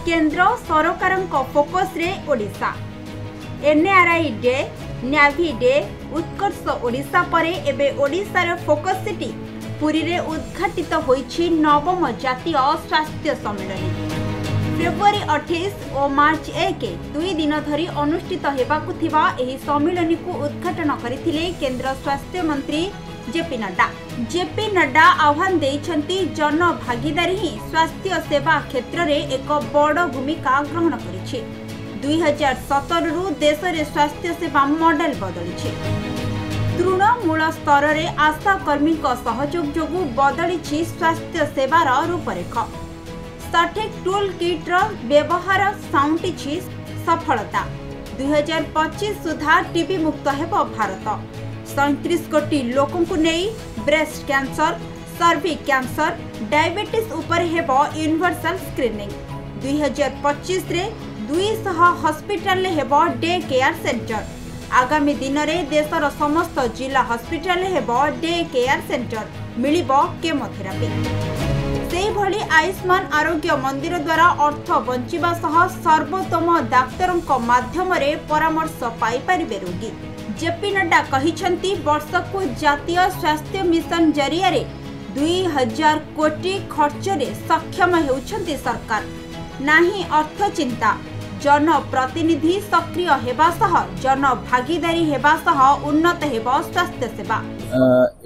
केंद्र सरकारଙ୍କ फोकस रे Odisha NRI day न्यावी day उत्कर्ष ओडिशा परे एबे ओडिशार फोकस सिटी पुरी रे उद्घाटित होईछि नवम जातीय स्वास्थ्य सम्मेलन। फेब्रुआरी 28 और मार्च 1 दुई दिन धरी अनुष्ठित हेबाकु थिबा एही सम्मेलन को उद्घाटन करथिले केंद्र स्वास्थ्य मंत्री जेपी नड्डा। जेपी नड्डा आह्वान देइछंती जन भागीदारी ही स्वास्थ्य सेवा क्षेत्र रे एक बड़ भूमिका ग्रहण करिछि। 2017 रु देश रे स्वास्थ्य सेवा मॉडल बदलिछि। तृणमूल स्तर रे आशा कर्मी सहयोग जोगु बदलिछि स्वास्थ्य सेवार रूपरेख। सठिक टूल किट व्यवहार साउंटिछि सफलता। 2025 सुधा टीबी मुक्त हेबो भारत। 37 कोटी लोकों को नहीं ब्रेस्ट कैंसर सर्विक कैंसर डायबिटीज उपर हेबो यूनिवर्सल स्क्रीनिंग। 2025 रे 200 हॉस्पिटल हेबो डे केयर सेंटर। आगामी दिन रे देशर समस्त जिला हॉस्पिटल हेबो डे केयर सेंटर मिलिबो केमोथेरापी। सेही भली आयुष्मान आरोग्य मंदिर द्वारा अर्थ बंचिबा सह सर्वोत्तम डाक्तरଙ୍କ माध्यमरे परामर्श पाई परिबे रोगी। जेपी नड्डा कहिछंती वर्ष को जातीय स्वास्थ्य मिशन जरिया रे 2000 कोटी खर्च रे सक्षम हेउछंती सरकार। नाही अर्थ चिंता जन प्रतिनिधि सक्रिय हेबा सह जन भागीदारी हेबा सह उन्नत हेबा स्वास्थ्य सेवा।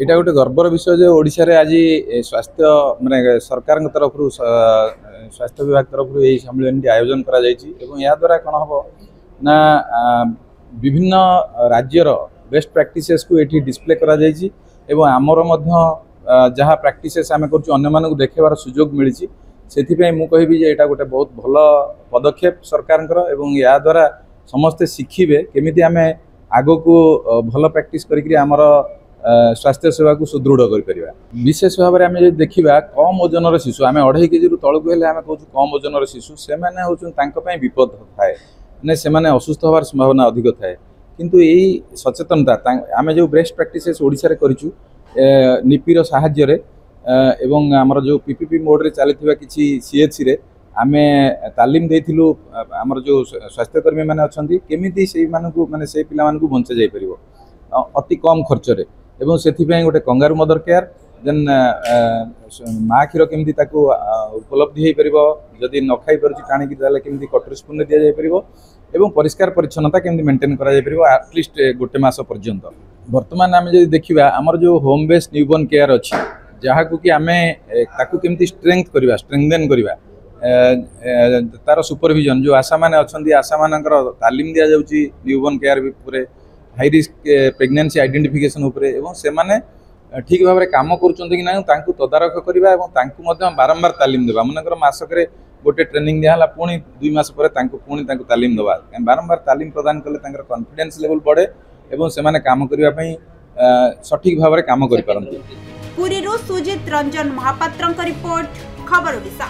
एटा गोटे गर्वर विषय जे ओडिशा रे आज स्वास्थ्य माने सरकार तरफ स्वास्थ्य विभाग तरफ यही सम्मेलन आयोजन करा जायछि एवं या द्वारा कोन हबो ना विभिन्न राज्यर बेस्ट प्रैक्टिसेस को एठी डिस्प्ले करा जायछि एवं आमर मध्य जहाँ प्रैक्टिसेस आमे करछु अन्य मानक देखेबार सुयोग मिलिछि। सेथिपई मु कहिबि जे एटा गोटे बहुत भल पदक्षेप सरकारଙ୍କର एवं या द्वारा समस्ते शिखिबे केमिति आमे आगो को भल प्रैक्टिस करिकरी आमर स्वास्थ्य सेवा को सुदृढ़ कर। विशेष भाव में आम देखा कम ओजन शिशु आम 2.5 केजी तलक हेल्ले आम कहूँ कम ओजन शिशु से हूँ विपद थाए मैंने से असुस्थ होवार संभावना अधिक थाए किंतु यही सचेतनता आम जो ब्रेस्ट प्रैक्टिसेस ओडिशा करूँ निपिर साहाय्य एवं आमर जो पीपीपी मोड रे चली किसी सीएचसी रे आमे तालीम देइथिलु आमर जो स्वास्थ्यकर्मी माने अछंती केमिति से मानकु माने से पिला मानकु बंचा जाय परिबो अति कम खर्च रे एवं सेथिपई गोटे कंगारू मदर केयर देन माँ क्षीर केमिति ताकू उपलब्धि हो पारिबो जदि न खाई परछि टाणिकी ताले केमिति कटर स्पून दिया जाय परिबो एवं परिष्कार परिच्छन्नता केमिति मेंटेन करा जाय परिबो एटलिस्ट गोटे मास पर्यंत। वर्तमान आमे जदि देखिबा हमर जो होम बेस्ड न्यूबॉर्न केयर अछि जहाँ को कि आमे ताकू केमिति स्ट्रेंथन करबा तार सुपरविजन जो आशा माने अछंती आशा मानकर तालीम दिया जाउची न्यूबॉर्न केयर उपरे हाई रिस्क प्रेगनेंसी आइडेंटिफिकेशन उपरे एवं से माने ठीक भाव में काम करुँच कि ना तदारख करवा बारंबार तालीम देवा मनकर मासक गोटे ट्रेनिंग दिहला पुणी 2 मास पर पुणी तालीम देवा बारंबार तालीम प्रदान कले कॉन्फिडेंस लेवल बढ़े एवं से माने काम करने सठिक भाव में काम कर पारंती। पुरीरू सुजित रंजन महापात्रଙ୍କ रिपोर्ट खबर ओडिशा।